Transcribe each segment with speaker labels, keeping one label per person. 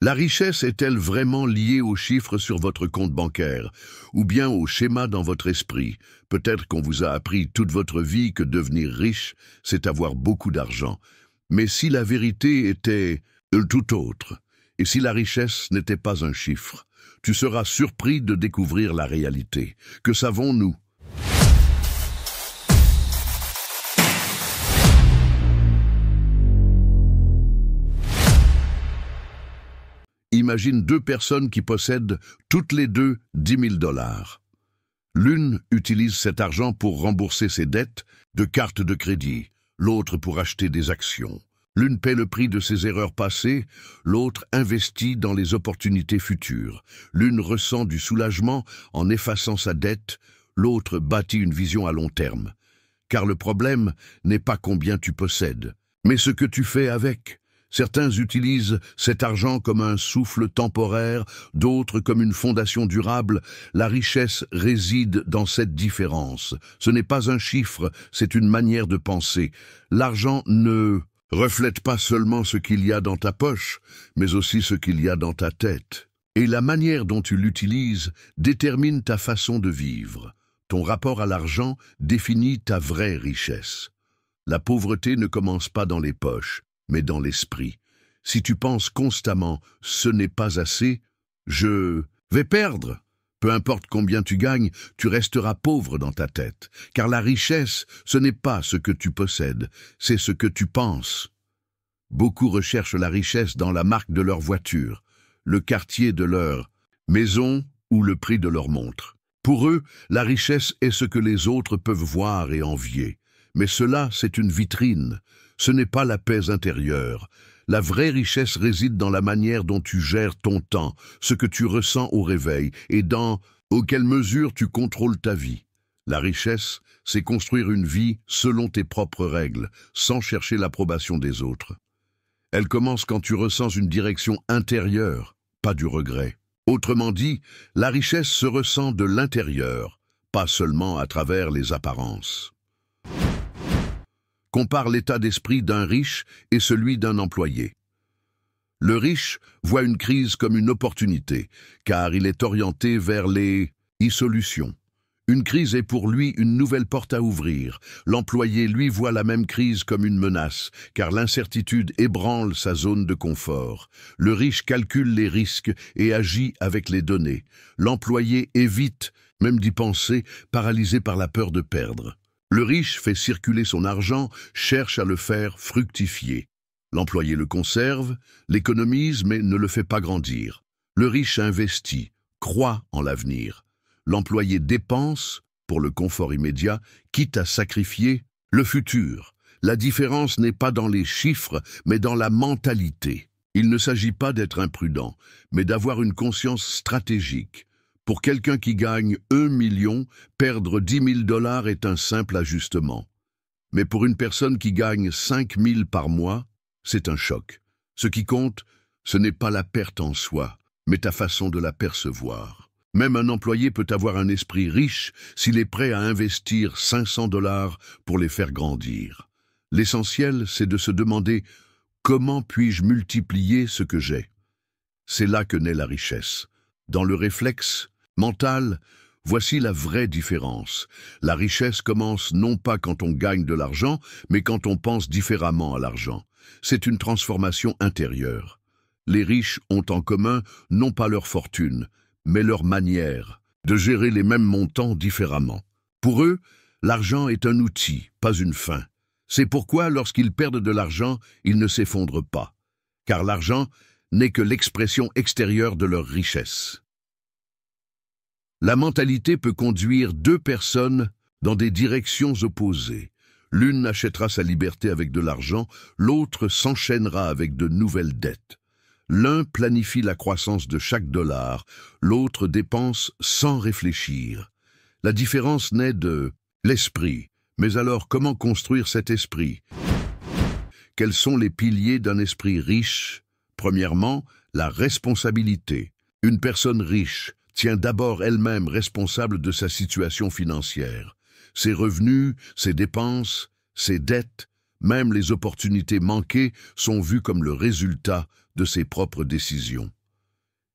Speaker 1: La richesse est-elle vraiment liée aux chiffres sur votre compte bancaire, ou bien au schéma dans votre esprit? Peut-être qu'on vous a appris toute votre vie que devenir riche, c'est avoir beaucoup d'argent. Mais si la vérité était tout autre, et si la richesse n'était pas un chiffre, tu seras surpris de découvrir la réalité. Que savons-nous? Imagine deux personnes qui possèdent toutes les deux 10 000 $. L'une utilise cet argent pour rembourser ses dettes de cartes de crédit, l'autre pour acheter des actions. L'une paie le prix de ses erreurs passées, l'autre investit dans les opportunités futures. L'une ressent du soulagement en effaçant sa dette, l'autre bâtit une vision à long terme. Car le problème n'est pas combien tu possèdes, mais ce que tu fais avec. Certains utilisent cet argent comme un souffle temporaire, d'autres comme une fondation durable. La richesse réside dans cette différence. Ce n'est pas un chiffre, c'est une manière de penser. L'argent ne reflète pas seulement ce qu'il y a dans ta poche, mais aussi ce qu'il y a dans ta tête. Et la manière dont tu l'utilises détermine ta façon de vivre. Ton rapport à l'argent définit ta vraie richesse. La pauvreté ne commence pas dans les poches, mais dans l'esprit. Si tu penses constamment « ce n'est pas assez »,« je vais perdre », peu importe combien tu gagnes, tu resteras pauvre dans ta tête. Car la richesse, ce n'est pas ce que tu possèdes, c'est ce que tu penses. Beaucoup recherchent la richesse dans la marque de leur voiture, le quartier de leur maison ou le prix de leur montre. Pour eux, la richesse est ce que les autres peuvent voir et envier. Mais cela, c'est une vitrine. Ce n'est pas la paix intérieure. La vraie richesse réside dans la manière dont tu gères ton temps, ce que tu ressens au réveil et dans quelle mesure tu contrôles ta vie. La richesse, c'est construire une vie selon tes propres règles, sans chercher l'approbation des autres. Elle commence quand tu ressens une direction intérieure, pas du regret. Autrement dit, la richesse se ressent de l'intérieur, pas seulement à travers les apparences. Compare l'état d'esprit d'un riche et celui d'un employé. Le riche voit une crise comme une opportunité, car il est orienté vers les solutions. Une crise est pour lui une nouvelle porte à ouvrir. L'employé, lui, voit la même crise comme une menace, car l'incertitude ébranle sa zone de confort. Le riche calcule les risques et agit avec les données. L'employé évite, même d'y penser, paralysé par la peur de perdre. Le riche fait circuler son argent, cherche à le faire fructifier. L'employé le conserve, l'économise, mais ne le fait pas grandir. Le riche investit, croit en l'avenir. L'employé dépense pour le confort immédiat, quitte à sacrifier le futur. La différence n'est pas dans les chiffres, mais dans la mentalité. Il ne s'agit pas d'être imprudent, mais d'avoir une conscience stratégique. Pour quelqu'un qui gagne 1 million, perdre 10 000 $ est un simple ajustement. Mais pour une personne qui gagne 5 000 par mois, c'est un choc. Ce qui compte, ce n'est pas la perte en soi, mais ta façon de la percevoir. Même un employé peut avoir un esprit riche s'il est prêt à investir 500 $ pour les faire grandir. L'essentiel, c'est de se demander « Comment puis-je multiplier ce que j'ai ?» C'est là que naît la richesse. Dans le réflexe mental, voici la vraie différence. La richesse commence non pas quand on gagne de l'argent, mais quand on pense différemment à l'argent. C'est une transformation intérieure. Les riches ont en commun non pas leur fortune, mais leur manière de gérer les mêmes montants différemment. Pour eux, l'argent est un outil, pas une fin. C'est pourquoi, lorsqu'ils perdent de l'argent, ils ne s'effondrent pas. Car l'argent n'est que l'expression extérieure de leur richesse. La mentalité peut conduire deux personnes dans des directions opposées. L'une achètera sa liberté avec de l'argent, l'autre s'enchaînera avec de nouvelles dettes. L'un planifie la croissance de chaque dollar, l'autre dépense sans réfléchir. La différence naît de l'esprit. Mais alors, comment construire cet esprit? Quels sont les piliers d'un esprit riche? Premièrement, la responsabilité. Une personne riche tient d'abord elle-même responsable de sa situation financière. Ses revenus, ses dépenses, ses dettes, même les opportunités manquées sont vues comme le résultat de ses propres décisions.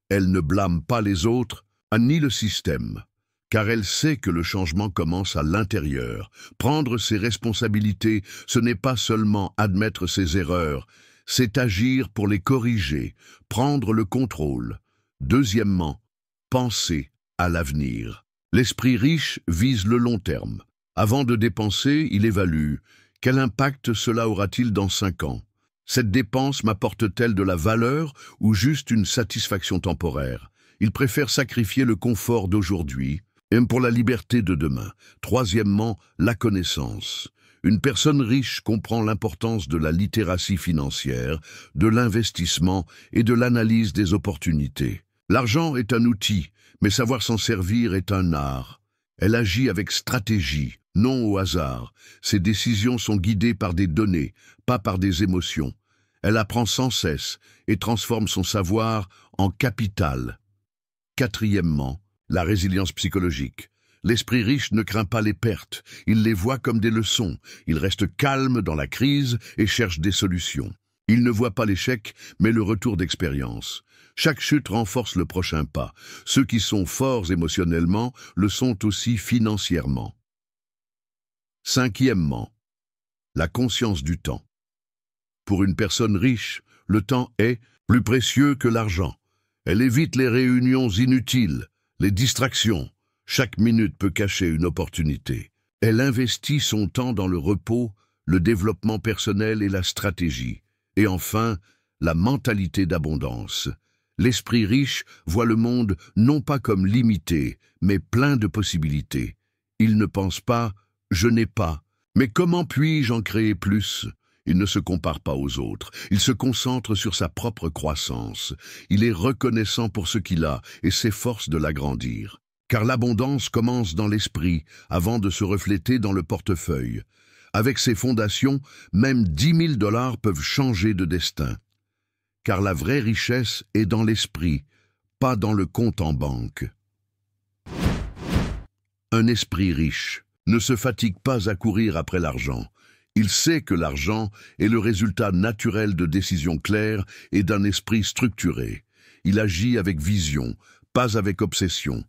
Speaker 1: Elle ne blâme pas les autres, ni le système, car elle sait que le changement commence à l'intérieur. Prendre ses responsabilités, ce n'est pas seulement admettre ses erreurs, c'est agir pour les corriger, prendre le contrôle. Deuxièmement, penser à l'avenir. L'esprit riche vise le long terme. Avant de dépenser, il évalue. Quel impact cela aura-t-il dans 5 ans? Cette dépense m'apporte-t-elle de la valeur ou juste une satisfaction temporaire? Il préfère sacrifier le confort d'aujourd'hui pour la liberté de demain. Troisièmement, la connaissance. Une personne riche comprend l'importance de la littératie financière, de l'investissement et de l'analyse des opportunités. L'argent est un outil, mais savoir s'en servir est un art. Elle agit avec stratégie, non au hasard. Ses décisions sont guidées par des données, pas par des émotions. Elle apprend sans cesse et transforme son savoir en capital. Quatrièmement, la résilience psychologique. L'esprit riche ne craint pas les pertes, il les voit comme des leçons. Il reste calme dans la crise et cherche des solutions. Il ne voit pas l'échec, mais le retour d'expérience. Chaque chute renforce le prochain pas. Ceux qui sont forts émotionnellement le sont aussi financièrement. Cinquièmement, la conscience du temps. Pour une personne riche, le temps est plus précieux que l'argent. Elle évite les réunions inutiles, les distractions. Chaque minute peut cacher une opportunité. Elle investit son temps dans le repos, le développement personnel et la stratégie. Et enfin, la mentalité d'abondance. L'esprit riche voit le monde non pas comme limité, mais plein de possibilités. Il ne pense pas « je n'ai pas », mais comment puis-je en créer plus? Il ne se compare pas aux autres, il se concentre sur sa propre croissance. Il est reconnaissant pour ce qu'il a et s'efforce de l'agrandir. Car l'abondance commence dans l'esprit avant de se refléter dans le portefeuille. Avec ses fondations, même 10 000 $ peuvent changer de destin. Car la vraie richesse est dans l'esprit, pas dans le compte en banque. Un esprit riche ne se fatigue pas à courir après l'argent. Il sait que l'argent est le résultat naturel de décisions claires et d'un esprit structuré. Il agit avec vision, pas avec obsession.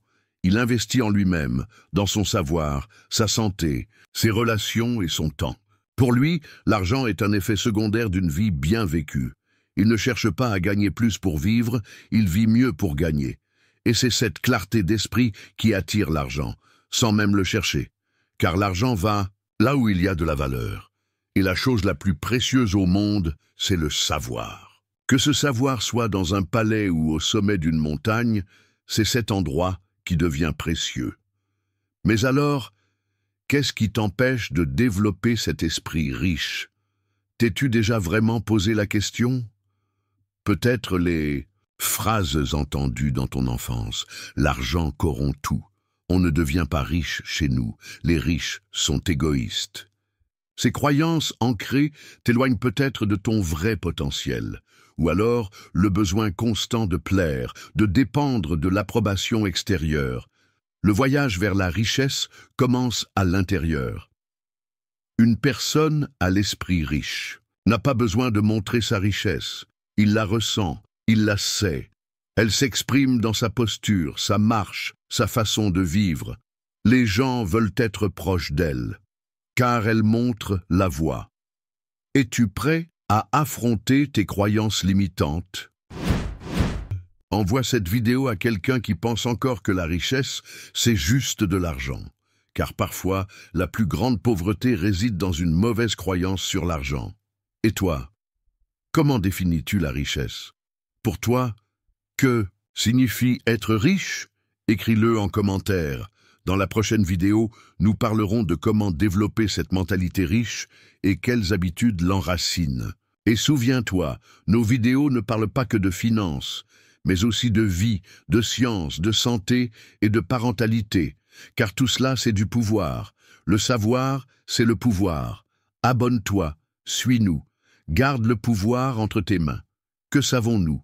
Speaker 1: Il investit en lui-même, dans son savoir, sa santé, ses relations et son temps. Pour lui, l'argent est un effet secondaire d'une vie bien vécue. Il ne cherche pas à gagner plus pour vivre, il vit mieux pour gagner. Et c'est cette clarté d'esprit qui attire l'argent, sans même le chercher. Car l'argent va là où il y a de la valeur. Et la chose la plus précieuse au monde, c'est le savoir. Que ce savoir soit dans un palais ou au sommet d'une montagne, c'est cet endroit qui devient précieux. Mais alors, qu'est-ce qui t'empêche de développer cet esprit riche? T'es-tu déjà vraiment posé la question? Peut-être les phrases entendues dans ton enfance. L'argent corrompt tout. On ne devient pas riche chez nous. Les riches sont égoïstes. Ces croyances ancrées t'éloignent peut-être de ton vrai potentiel. Ou alors le besoin constant de plaire, de dépendre de l'approbation extérieure. Le voyage vers la richesse commence à l'intérieur. Une personne à l'esprit riche n'a pas besoin de montrer sa richesse. Il la ressent, il la sait. Elle s'exprime dans sa posture, sa marche, sa façon de vivre. Les gens veulent être proches d'elle, car elle montre la voie. Es-tu prêt à affronter tes croyances limitantes? Envoie cette vidéo à quelqu'un qui pense encore que la richesse, c'est juste de l'argent. Car parfois, la plus grande pauvreté réside dans une mauvaise croyance sur l'argent. Et toi, comment définis-tu la richesse? Pour toi, que signifie être riche? Écris-le en commentaire. Dans la prochaine vidéo, nous parlerons de comment développer cette mentalité riche et quelles habitudes l'enracinent. Et souviens-toi, nos vidéos ne parlent pas que de finances, mais aussi de vie, de science, de santé et de parentalité, car tout cela c'est du pouvoir. Le savoir, c'est le pouvoir. Abonne-toi, suis-nous, garde le pouvoir entre tes mains. Que savons-nous?